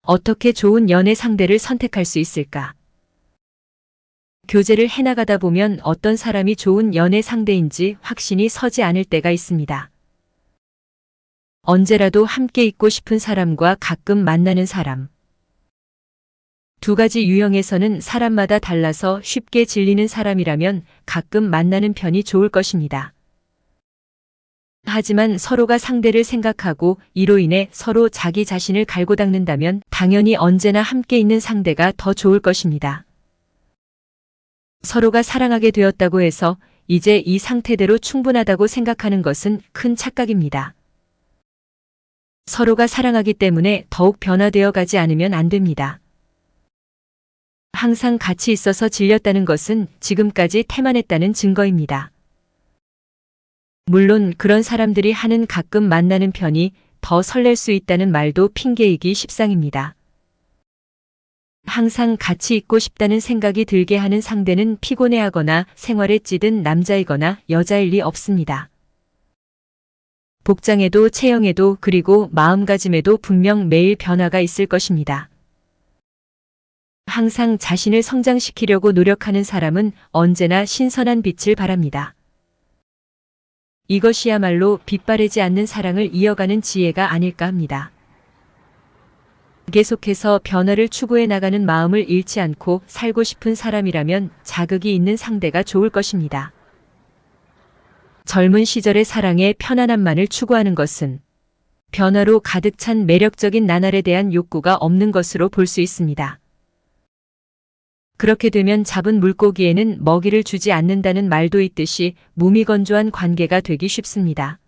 어떻게 좋은 연애 상대를 선택할 수 있을까? 교제를 해나가다 보면 어떤 사람이 좋은 연애 상대인지 확신이 서지 않을 때가 있습니다. 언제라도 함께 있고 싶은 사람과 가끔 만나는 사람. 두 가지 유형에서는 사람마다 달라서 쉽게 질리는 사람이라면 가끔 만나는 편이 좋을 것입니다. 하지만 서로가 상대를 생각하고 이로 인해 서로 자기 자신을 갈고 닦는다면 당연히 언제나 함께 있는 상대가 더 좋을 것입니다. 서로가 사랑하게 되었다고 해서 이제 이 상태대로 충분하다고 생각하는 것은 큰 착각입니다. 서로가 사랑하기 때문에 더욱 변화되어 가지 않으면 안 됩니다. 항상 같이 있어서 질렸다는 것은 지금까지 태만했다는 증거입니다. 물론 그런 사람들이 하는 가끔 만나는 편이 더 설렐 수 있다는 말도 핑계이기 십상입니다. 항상 같이 있고 싶다는 생각이 들게 하는 상대는 피곤해하거나 생활에 찌든 남자이거나 여자일 리 없습니다. 복장에도 체형에도 그리고 마음가짐에도 분명 매일 변화가 있을 것입니다. 항상 자신을 성장시키려고 노력하는 사람은 언제나 신선한 빛을 바랍니다. 이것이야말로 빛바래지 않는 사랑을 이어가는 지혜가 아닐까 합니다. 계속해서 변화를 추구해 나가는 마음을 잃지 않고 살고 싶은 사람이라면 자극이 있는 상대가 좋을 것입니다. 젊은 시절의 사랑의 편안함만을 추구하는 것은 변화로 가득 찬 매력적인 나날에 대한 욕구가 없는 것으로 볼 수 있습니다. 그렇게 되면 잡은 물고기에는 먹이를 주지 않는다는 말도 있듯이 무미건조한 관계가 되기 쉽습니다.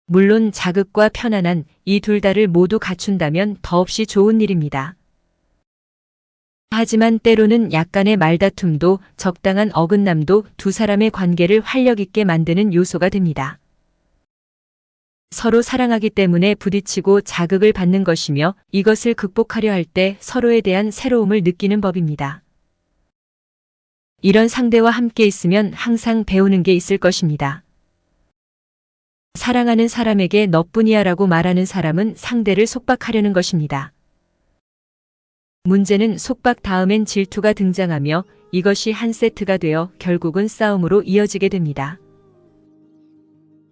물론 자극과 편안한 이 둘 다를 모두 갖춘다면 더없이 좋은 일입니다. 하지만 때로는 약간의 말다툼도 적당한 어긋남도 두 사람의 관계를 활력 있게 만드는 요소가 됩니다. 서로 사랑하기 때문에 부딪히고 자극을 받는 것이며 이것을 극복하려 할 때 서로에 대한 새로움을 느끼는 법입니다. 이런 상대와 함께 있으면 항상 배우는 게 있을 것입니다. 사랑하는 사람에게 너뿐이야 라고 말하는 사람은 상대를 속박하려는 것입니다. 문제는 속박 다음엔 질투가 등장하며 이것이 한 세트가 되어 결국은 싸움으로 이어지게 됩니다.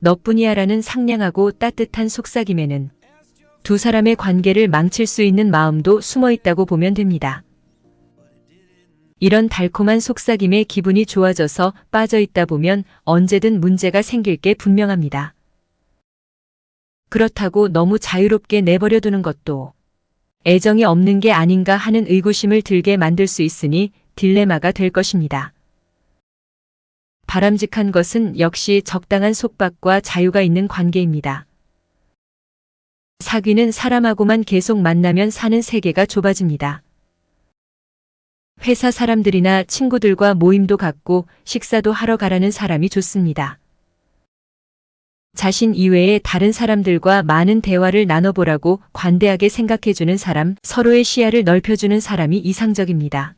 너뿐이야 라는 상냥하고 따뜻한 속삭임에는 두 사람의 관계를 망칠 수 있는 마음도 숨어 있다고 보면 됩니다. 이런 달콤한 속삭임에 기분이 좋아져서 빠져 있다 보면 언제든 문제가 생길 게 분명합니다. 그렇다고 너무 자유롭게 내버려 두는 것도 애정이 없는 게 아닌가 하는 의구심을 들게 만들 수 있으니 딜레마가 될 것입니다. 바람직한 것은 역시 적당한 속박과 자유가 있는 관계입니다. 사귀는 사람하고만 계속 만나면 사는 세계가 좁아집니다. 회사 사람들이나 친구들과 모임도 갖고 식사도 하러 가라는 사람이 좋습니다. 자신 이외의 다른 사람들과 많은 대화를 나눠보라고 관대하게 생각해주는 사람, 서로의 시야를 넓혀주는 사람이 이상적입니다.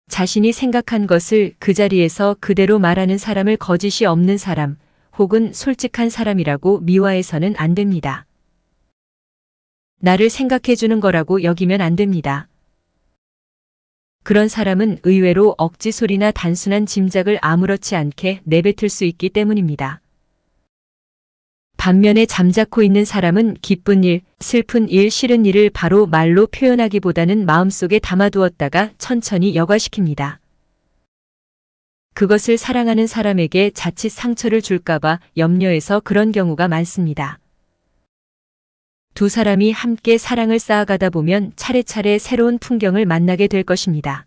자신이 생각한 것을 그 자리에서 그대로 말하는 사람을 거짓이 없는 사람, 혹은 솔직한 사람이라고 미화해서는 안 됩니다. 나를 생각해주는 거라고 여기면 안 됩니다. 그런 사람은 의외로 억지 소리나 단순한 짐작을 아무렇지 않게 내뱉을 수 있기 때문입니다. 반면에 잠자코 있는 사람은 기쁜 일, 슬픈 일, 싫은 일을 바로 말로 표현하기보다는 마음속에 담아두었다가 천천히 여과시킵니다. 그것을 사랑하는 사람에게 자칫 상처를 줄까봐 염려해서 그런 경우가 많습니다. 두 사람이 함께 사랑을 쌓아가다 보면 차례차례 새로운 풍경을 만나게 될 것입니다.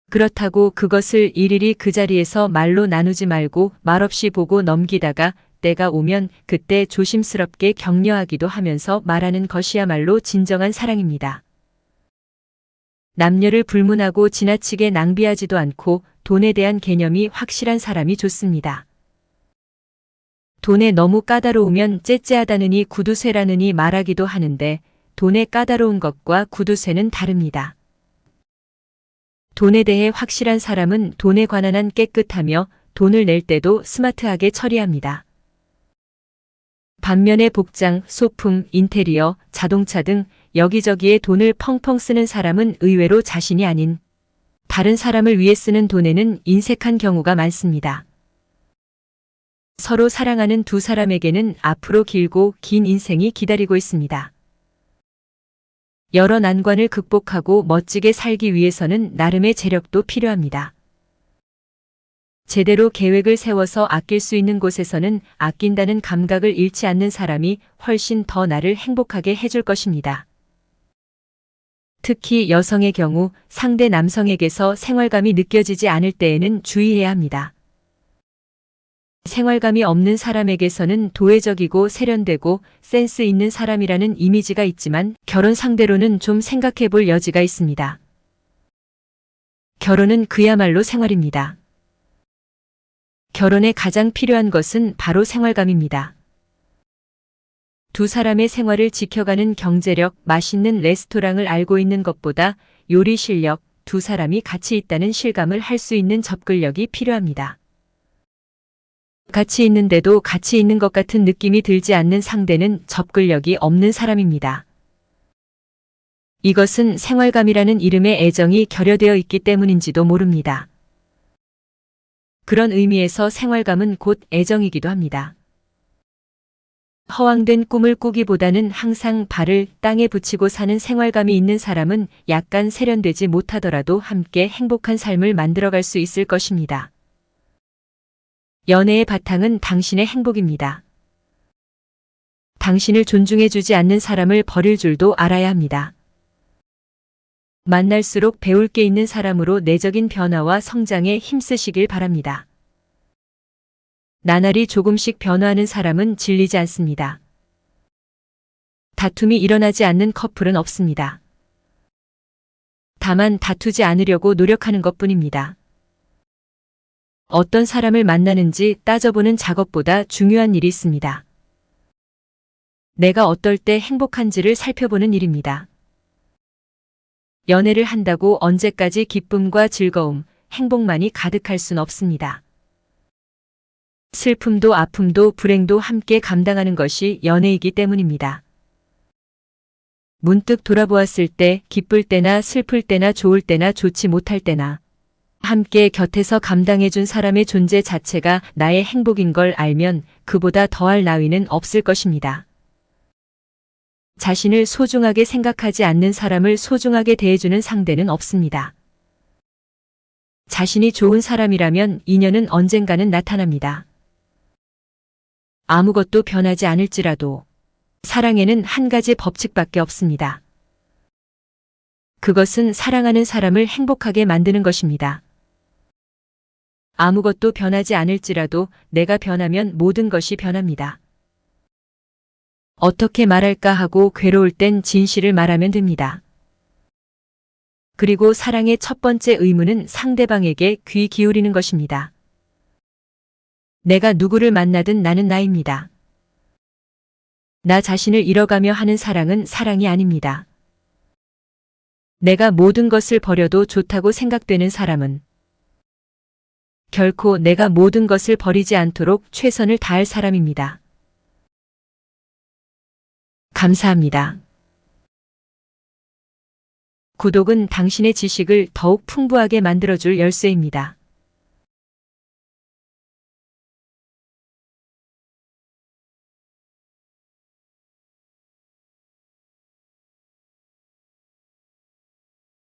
그렇다고 그것을 일일이 그 자리에서 말로 나누지 말고 말없이 보고 넘기다가 때가 오면 그때 조심스럽게 격려하기도 하면서 말하는 것이야말로 진정한 사랑입니다. 남녀를 불문하고 지나치게 낭비하지도 않고 돈에 대한 개념이 확실한 사람이 좋습니다. 돈에 너무 까다로우면 째째하다느니 구두쇠라느니 말하기도 하는데 돈에 까다로운 것과 구두쇠는 다릅니다. 돈에 대해 확실한 사람은 돈에 관한 한 깨끗하며 돈을 낼 때도 스마트하게 처리합니다. 반면에 복장, 소품, 인테리어, 자동차 등 여기저기에 돈을 펑펑 쓰는 사람은 의외로 자신이 아닌 다른 사람을 위해 쓰는 돈에는 인색한 경우가 많습니다. 서로 사랑하는 두 사람에게는 앞으로 길고 긴 인생이 기다리고 있습니다. 여러 난관을 극복하고 멋지게 살기 위해서는 나름의 재력도 필요합니다. 제대로 계획을 세워서 아낄 수 있는 곳에서는 아낀다는 감각을 잃지 않는 사람이 훨씬 더 나를 행복하게 해줄 것입니다. 특히 여성의 경우 상대 남성에게서 생활감이 느껴지지 않을 때에는 주의해야 합니다. 생활감이 없는 사람에게서는 도회적이고 세련되고 센스 있는 사람이라는 이미지가 있지만 결혼 상대로는 좀 생각해 볼 여지가 있습니다. 결혼은 그야말로 생활입니다. 결혼에 가장 필요한 것은 바로 생활감입니다. 두 사람의 생활을 지켜가는 경제력, 맛있는 레스토랑을 알고 있는 것보다 요리 실력, 두 사람이 같이 있다는 실감을 할 수 있는 접근력이 필요합니다. 같이 있는데도 같이 있는 것 같은 느낌이 들지 않는 상대는 접근력이 없는 사람입니다. 이것은 생활감이라는 이름의 애정이 결여되어 있기 때문인지도 모릅니다. 그런 의미에서 생활감은 곧 애정이기도 합니다. 허황된 꿈을 꾸기보다는 항상 발을 땅에 붙이고 사는 생활감이 있는 사람은 약간 세련되지 못하더라도 함께 행복한 삶을 만들어갈 수 있을 것입니다. 연애의 바탕은 당신의 행복입니다. 당신을 존중해주지 않는 사람을 버릴 줄도 알아야 합니다. 만날수록 배울 게 있는 사람으로 내적인 변화와 성장에 힘쓰시길 바랍니다. 나날이 조금씩 변화하는 사람은 질리지 않습니다. 다툼이 일어나지 않는 커플은 없습니다. 다만 다투지 않으려고 노력하는 것뿐입니다. 어떤 사람을 만나는지 따져보는 작업보다 중요한 일이 있습니다. 내가 어떨 때 행복한지를 살펴보는 일입니다. 연애를 한다고 언제까지 기쁨과 즐거움, 행복만이 가득할 순 없습니다. 슬픔도 아픔도 불행도 함께 감당하는 것이 연애이기 때문입니다. 문득 돌아보았을 때 기쁠 때나 슬플 때나 좋을 때나 좋지 못할 때나 함께 곁에서 감당해준 사람의 존재 자체가 나의 행복인 걸 알면 그보다 더할 나위는 없을 것입니다. 자신을 소중하게 생각하지 않는 사람을 소중하게 대해주는 상대는 없습니다. 자신이 좋은 사람이라면 인연은 언젠가는 나타납니다. 아무것도 변하지 않을지라도 사랑에는 한 가지 법칙밖에 없습니다. 그것은 사랑하는 사람을 행복하게 만드는 것입니다. 아무것도 변하지 않을지라도 내가 변하면 모든 것이 변합니다. 어떻게 말할까 하고 괴로울 땐 진실을 말하면 됩니다. 그리고 사랑의 첫 번째 의무는 상대방에게 귀 기울이는 것입니다. 내가 누구를 만나든 나는 나입니다. 나 자신을 잃어가며 하는 사랑은 사랑이 아닙니다. 내가 모든 것을 버려도 좋다고 생각되는 사람은 결코 내가 모든 것을 버리지 않도록 최선을 다할 사람입니다. 감사합니다. 구독은 당신의 지식을 더욱 풍부하게 만들어줄 열쇠입니다.